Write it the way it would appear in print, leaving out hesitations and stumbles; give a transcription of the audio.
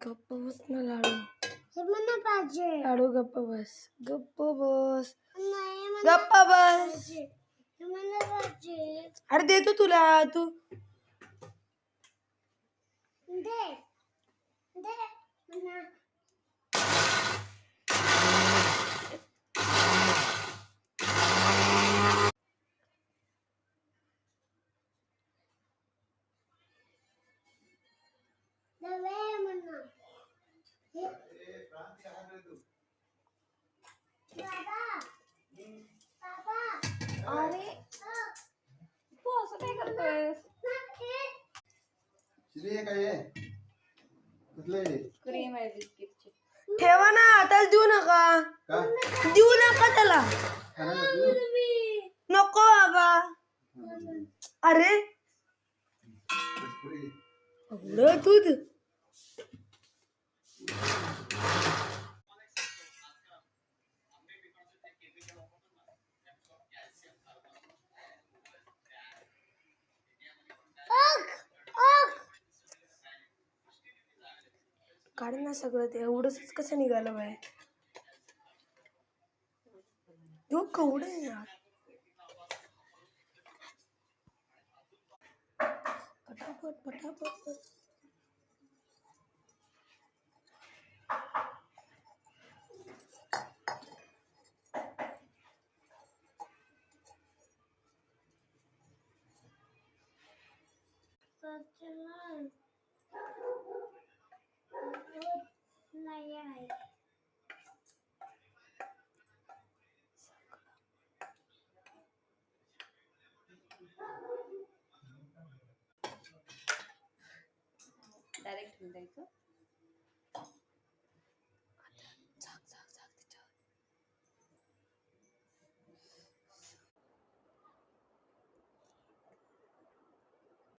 गप्प बस ना लाडू. हे मला पाहिजे. लाडू गप्प बस. गप्प बस. नाही मला गप्प बस. पाहिजे. हे मला पाहिजे. अरे देतो तुला. तू दे. दे. मला. दे मला. हे. दादा. पापा. अरे तू असं काय करतोयस? क्रीम आहे बिस्किटची. ठेवा ना, त्याला देऊ नका. देऊ नका त्याला. नको बाबा. अरे एवढं दूध. काढ ना सगळं. ते एवढंच कसं निघालं बाहेर. तो केवढं आहे यार. पटापट पटापट. नाही आहे. डायरेक्ट द्यायचं.